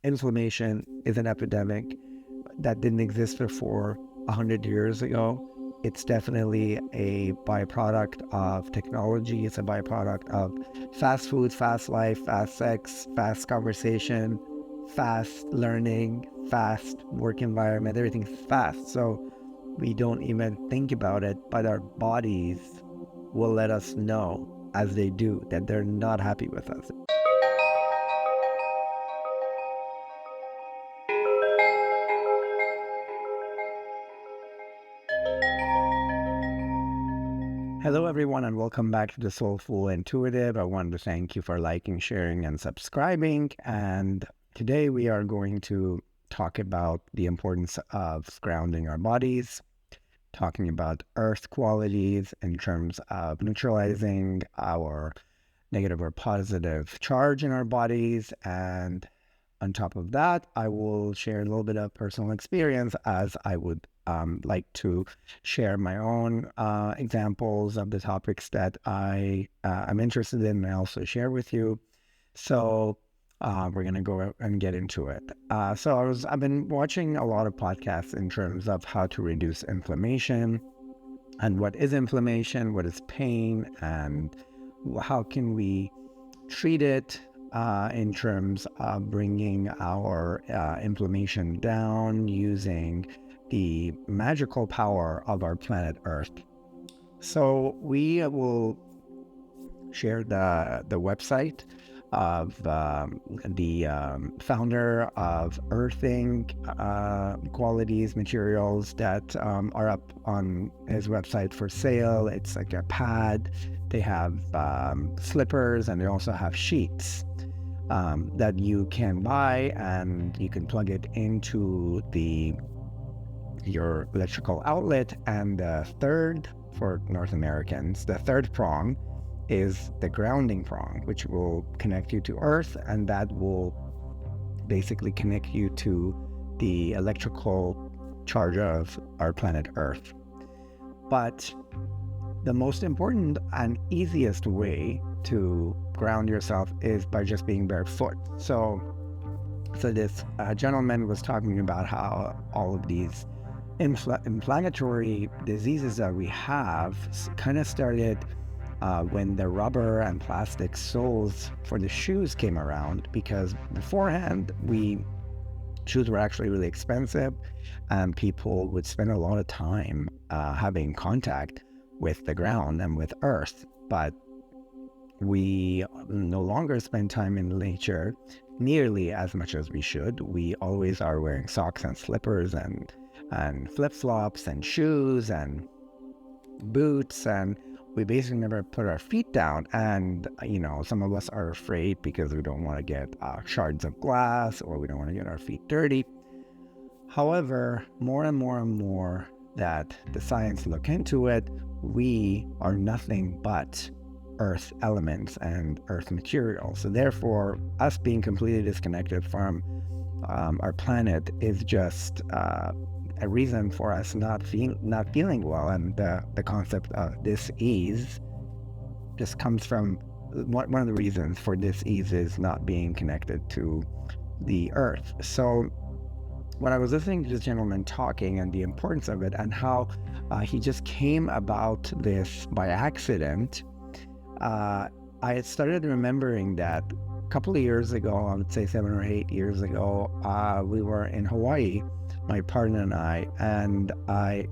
inflammation is an epidemic that didn't exist before 100 years ago. It's definitely a byproduct of technology. It's a byproduct of fast food, fast life, fast sex, fast conversation, fast learning, fast work environment. Everything's fast. So we don't even think about it, but our bodies will let us know as they do that they're not happy with us. Hello, everyone, and welcome back to the Soulful Intuitive. I wanted to thank you for liking, sharing, and subscribing. And today we are going to talk about the importance of grounding our bodies, talking about earth qualities in terms of neutralizing our negative or positive charge in our bodies. And on top of that, I will share a little bit of personal experience as I would like to share my own examples of the topics that I'm interested in and I also share with you. So we're going to go and get into it. I've been watching a lot of podcasts in terms of how to reduce inflammation and what is inflammation, what is pain, and how can we treat it in terms of bringing our inflammation down using the magical power of our planet Earth. So we will share the website of the founder of Earthing Qualities materials that are up on his website for sale. It's like a pad. They have slippers, and they also have sheets that you can buy, and you can plug it into your electrical outlet. And the third, for North Americans, the third prong is the grounding prong, which will connect you to Earth, and that will basically connect you to the electrical charge of our planet Earth. But the most important and easiest way to ground yourself is by just being barefoot. So this gentleman was talking about how all of these inflammatory diseases that we have kind of started when the rubber and plastic soles for the shoes came around, because beforehand shoes were actually really expensive and people would spend a lot of time having contact with the ground and with Earth. But we no longer spend time in nature nearly as much as we should. We always are wearing socks and slippers and flip-flops and shoes and boots, and we basically never put our feet down. And some of us are afraid because we don't want to get shards of glass, or we don't want to get our feet dirty. However, more and more and more that the science look into it, we are nothing but earth elements and earth material. So therefore, us being completely disconnected from our planet is just a reason for us not feeling well. And the concept of dis-ease just comes from one of the reasons for dis-ease is not being connected to the Earth. So when I was listening to this gentleman talking and the importance of it and how he just came about this by accident, I had started remembering that a couple of years ago, I would say 7 or 8 years ago, we were in Hawaii, my partner and I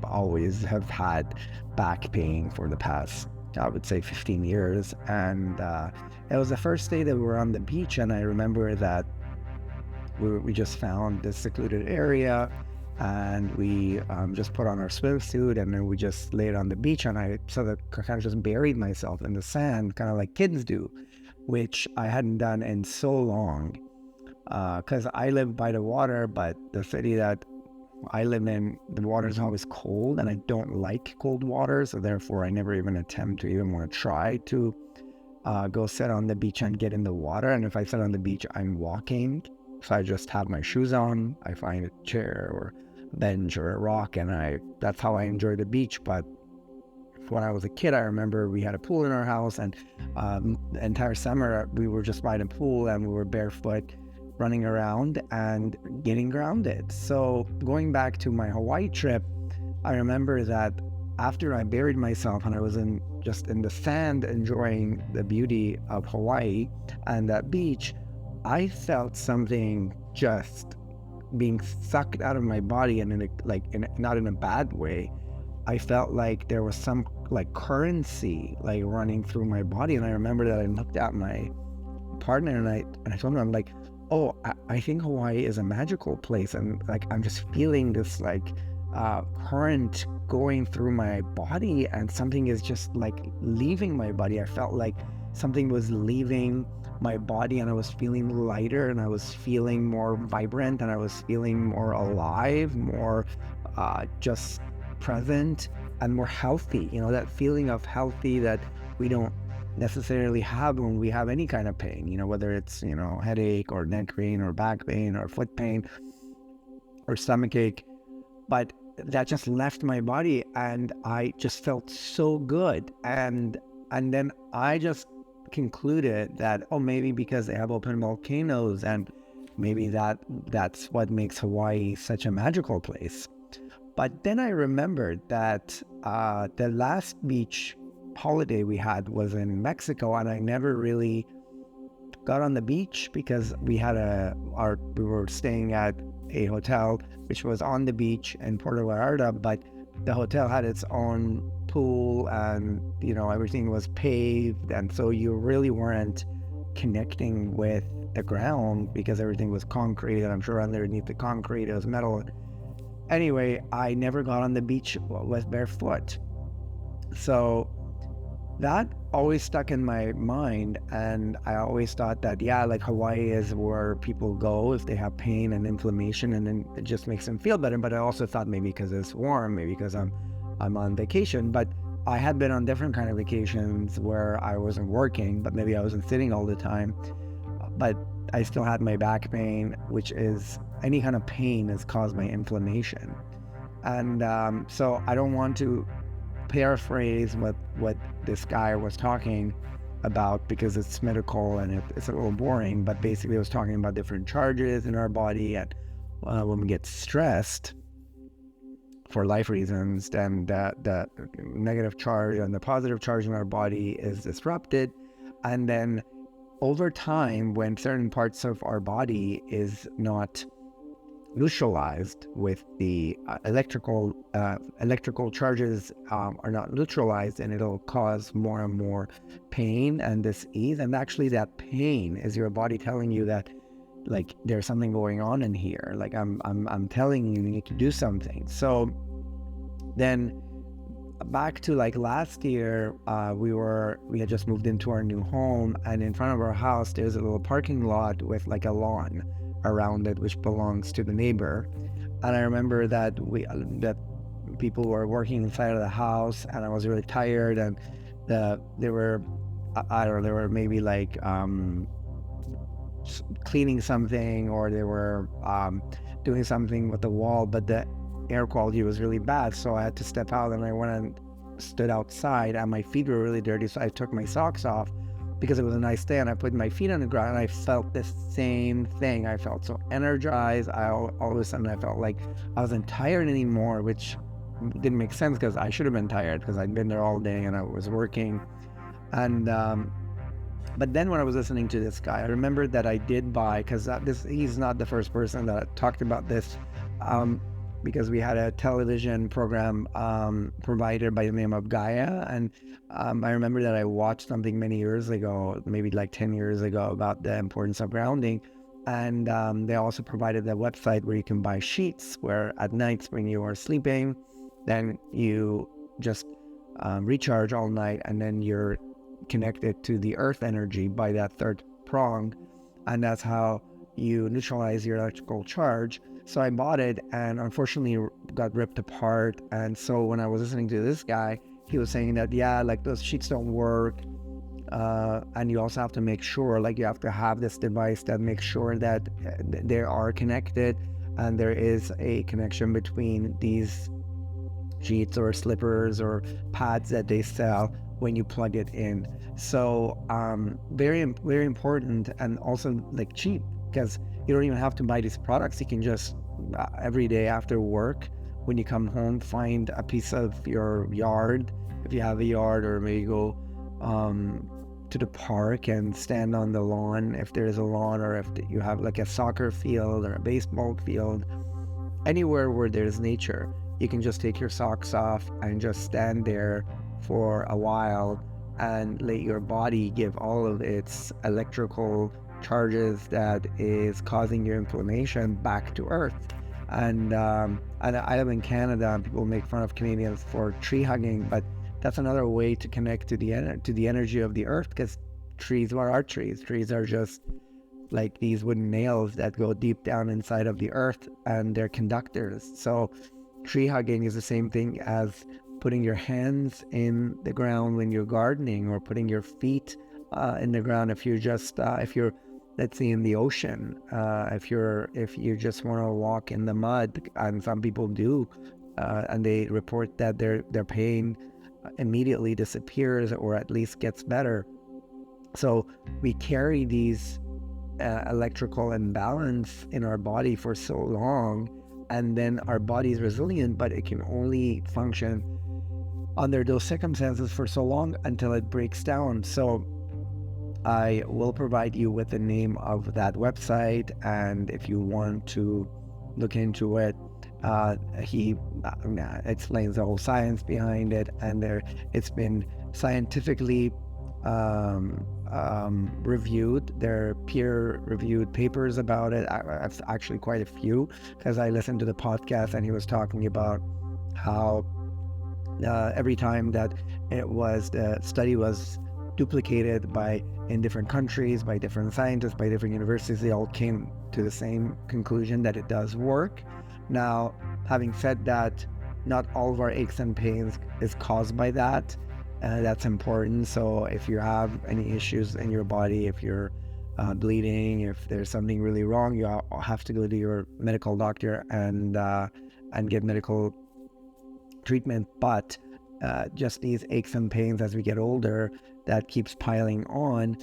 always have had back pain for the past, I would say 15 years. And it was the first day that we were on the beach, and I remember that we just found this secluded area, and we just put on our swimsuit, and then we just laid on the beach, and I sort of kind of just buried myself in the sand, kind of like kids do, which I hadn't done in so long, because I live by the water, but the city that I live in, the water is always cold, and I don't like cold water, so therefore I never even attempt to even want to try to go sit on the beach and get in the water. And if I sit on the beach, I'm walking, so I just have my shoes on, I find a chair or a bench or a rock, and that's how I enjoy the beach. But when I was a kid, I remember we had a pool in our house, and the entire summer we were just by the pool and we were barefoot running around and getting grounded. So going back to my Hawaii trip, I remember that after I buried myself and I was just in the sand enjoying the beauty of Hawaii and that beach, I felt something just being sucked out of my body, and not in a bad way. I felt like there was some like currency like running through my body, and I remember that I looked at my partner and I told him, I'm like, oh, I think Hawaii is a magical place, and like I'm just feeling this like current going through my body, and something is just like leaving my body. I felt like something was leaving my body, and I was feeling lighter, and I was feeling more vibrant, and I was feeling more alive, more just present, and more healthy. You know, that feeling of healthy that we don't necessarily have when we have any kind of pain, you know, whether it's, you know, headache or neck pain or back pain or foot pain or stomach ache. But that just left my body, and I just felt so good. And then I just concluded that, oh, maybe because they have open volcanoes, and maybe that's what makes Hawaii such a magical place. But then I remembered that the last beach holiday we had was in Mexico, and I never really got on the beach because we were staying at a hotel which was on the beach in Puerto Vallarta, but the hotel had its own pool, and you know, everything was paved, and so you really weren't connecting with the ground because everything was concrete, and I'm sure underneath the concrete it was metal. Anyway, I never got on the beach with barefoot. So that always stuck in my mind, and I always thought that, yeah, like Hawaii is where people go if they have pain and inflammation, and then it just makes them feel better. But I also thought maybe because it's warm, maybe because I'm on vacation. But I had been on different kind of vacations where I wasn't working, but maybe I wasn't sitting all the time, but I still had my back pain, which is any kind of pain is caused by inflammation. And so I don't want to paraphrase what this guy was talking about because it's medical and it's a little boring, but basically it was talking about different charges in our body, and when we get stressed for life reasons, then the negative charge and the positive charge in our body is disrupted, and then over time, when certain parts of our body is not neutralized with the electrical charges are not neutralized, and it'll cause more and more pain and dis-ease. And actually that pain is your body telling you that like there's something going on in here, like I'm telling you, you need to do something. So then back to like last year, we had just moved into our new home, and in front of our house there's a little parking lot with like a lawn around it which belongs to the neighbor. And I remember that that people were working inside of the house, and I was really tired, and they were, I don't know, they were maybe like cleaning something, or they were doing something with the wall, but the air quality was really bad, so I had to step out, and I went and stood outside, and my feet were really dirty, so I took my socks off because it was a nice day, and I put my feet on the ground, and I felt the same thing. I felt so energized. All of a sudden I felt like I wasn't tired anymore, which didn't make sense because I should have been tired because I'd been there all day and I was working. And but then when I was listening to this guy, I remembered that I did buy, because he's not the first person that talked about this, because we had a television program provider by the name of Gaia, and I remember that I watched something many years ago, maybe like 10 years ago, about the importance of grounding, and they also provided a website where you can buy sheets, where at nights when you are sleeping, then you just recharge all night, and then you're connected to the earth energy by that third prong, and that's how you neutralize your electrical charge. So I bought it, and unfortunately got ripped apart. And so when I was listening to this guy, he was saying that, yeah, like those sheets don't work, and you also have to make sure, like you have to have this device that makes sure that they are connected, and there is a connection between these sheets or slippers or pads that they sell when you plug it in. So very, very important, and also like cheap, because You don't even have to buy these products. You can just every day after work, when you come home, find a piece of your yard, if you have a yard, or maybe go to the park and stand on the lawn if there's a lawn, or if you have like a soccer field or a baseball field, anywhere where there's nature. You can just take your socks off and just stand there for a while and let your body give all of its electrical charges that is causing your inflammation back to earth. And I live in Canada, and people make fun of Canadians for tree hugging, but that's another way to connect to the energy of the earth, because trees, what are trees? Trees are just like these wooden nails that go deep down inside of the earth, and they're conductors. So tree hugging is the same thing as putting your hands in the ground when you're gardening, or putting your feet in the ground if you're let's say in the ocean, if you just want to walk in the mud, and some people do, and they report that their pain immediately disappears, or at least gets better. So we carry these electrical imbalance in our body for so long, and then our body is resilient, but it can only function under those circumstances for so long until it breaks down. So I will provide you with the name of that website, and if you want to look into it, he explains the whole science behind it, and it's been scientifically reviewed. There are peer-reviewed papers about it. I've actually quite a few, because I listened to the podcast and he was talking about how every time that the study was duplicated in different countries, by different scientists, by different universities, they all came to the same conclusion that it does work. Now, having said that, not all of our aches and pains is caused by that. That's important. So if you have any issues in your body, if you're bleeding, if there's something really wrong, you have to go to your medical doctor and get medical treatment. But just these aches and pains as we get older, that keeps piling on,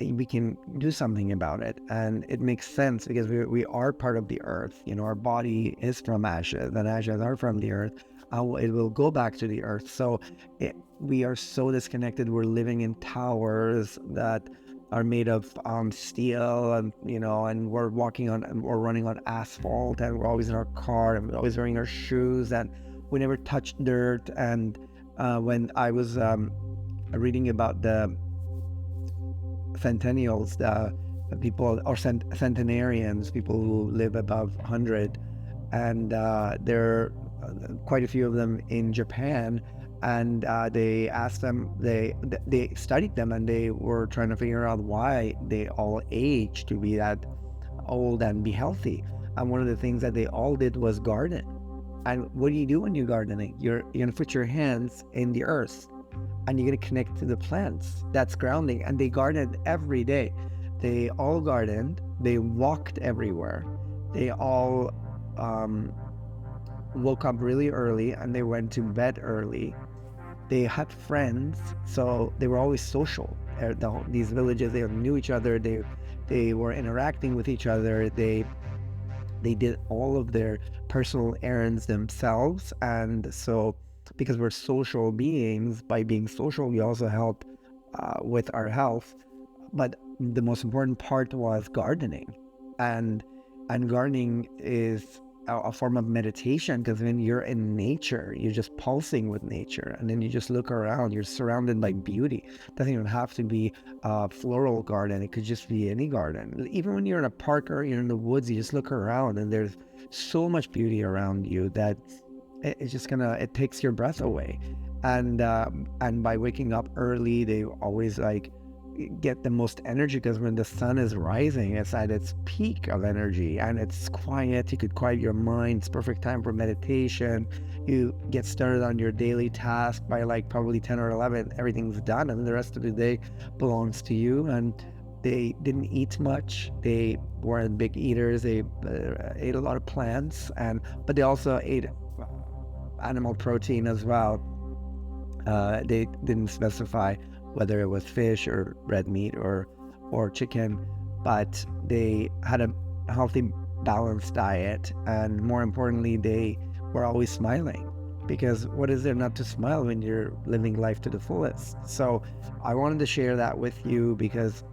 we can do something about it. And it makes sense, because we are part of the earth. Our body is from ashes, and ashes are from the earth. It will go back to the earth. So we are so disconnected. We're living in towers that are made of steel, and and we're running on asphalt, and we're always in our car, and we're always wearing our shoes, and we never touch dirt. And when I was reading about the centennials, the people, or centenarians, people who live above 100, and there are quite a few of them in Japan, and they asked them, they studied them, and they were trying to figure out why they all age to be that old and be healthy. And one of the things that they all did was garden. And what do you do when you're gardening? You're gonna put your hands in the earth, and you're gonna connect to the plants. That's grounding. And they gardened every day. They all gardened. They walked everywhere. They all woke up really early, and they went to bed early. They had friends, so they were always social. These villages, they knew each other. They were interacting with each other. They did all of their personal errands themselves. And so, because we're social beings, by being social, we also help with our health. But the most important part was gardening. And gardening is a form of meditation, because when you're in nature, you're just pulsing with nature, and then you just look around, you're surrounded by beauty. It doesn't even have to be a floral garden. It could just be any garden. Even when you're in a park or you're in the woods, you just look around, and there's so much beauty around you that it's just it takes your breath away. And by waking up early, they always get the most energy, because when the sun is rising, it's at its peak of energy, and it's quiet. You could quiet your mind. It's perfect time for meditation. You get started on your daily task by probably 10 or 11. Everything's done, and the rest of the day belongs to you. And they didn't eat much. They weren't big eaters. They ate a lot of plants, but they also ate animal protein as well. They didn't specify whether it was fish or red meat or chicken, but they had a healthy, balanced diet, and more importantly, they were always smiling. Because what is there not to smile when you're living life to the fullest? So I wanted to share that with you because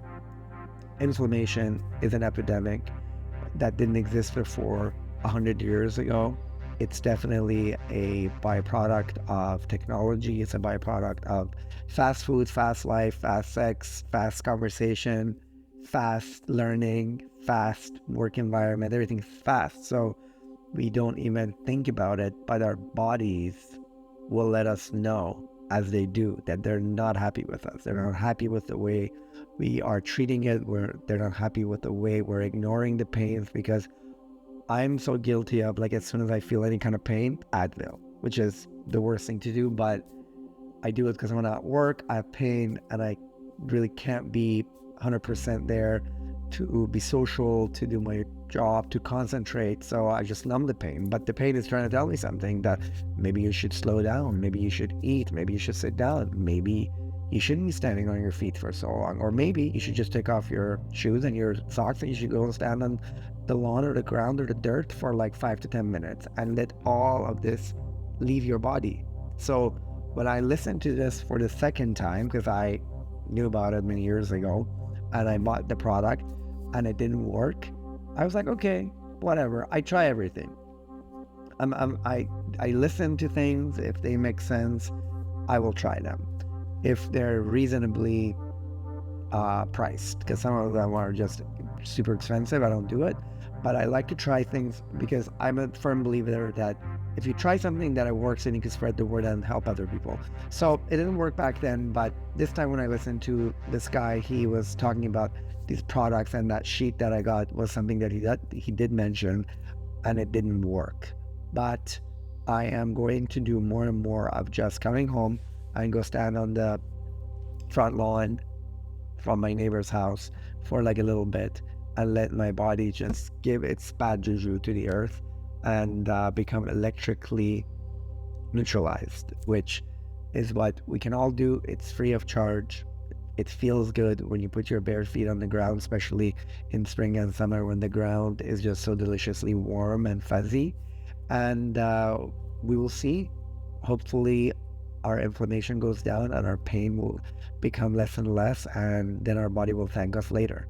inflammation is an epidemic that didn't exist before 100 years ago. It's definitely a byproduct of technology. It's a byproduct of fast food, fast life, fast sex, fast conversation, fast learning, fast work environment. Everything's fast. So we don't even think about it, but our bodies will let us know as they do that they're not happy with us. They're not happy with the way we are treating it. They're not happy with the way we're ignoring the pains, because I'm so guilty of, like, as soon as I feel any kind of pain, Advil, which is the worst thing to do, but I do it because when I'm at work, I have pain and I really can't be 100% there to be social, to do my job, to concentrate. So I just numb the pain. But the pain is trying to tell me something, that maybe you should slow down, maybe you should eat, maybe you should sit down, maybe you shouldn't be standing on your feet for so long, or maybe you should just take off your shoes and your socks and you should go and stand on the lawn or the ground or the dirt for like 5 to 10 minutes and let all of this leave your body. So when I listened to this for the second time, because I knew about it many years ago and I bought the product and it didn't work, I was like, okay, whatever. I try everything. I listen to things. If they make sense, I will try them. If they're reasonably priced, because some of them are just super expensive, I don't do it. But I like to try things because I'm a firm believer that if you try something that it works, then you can spread the word and help other people. So it didn't work back then, but this time when I listened to this guy, he was talking about these products, and that sheet that I got was something that he did mention, and it didn't work. But I am going to do more and more of just coming home and go stand on the front lawn from my neighbor's house for like a little bit and let my body just give its bad juju to the earth and become electrically neutralized, which is what we can all do. It's free of charge. It feels good when you put your bare feet on the ground, especially in spring and summer when the ground is just so deliciously warm and fuzzy. And we will see. Hopefully, our inflammation goes down and our pain will become less and less, and then our body will thank us later.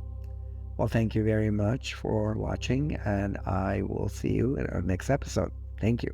Well, thank you very much for watching, and I will see you in our next episode. Thank you.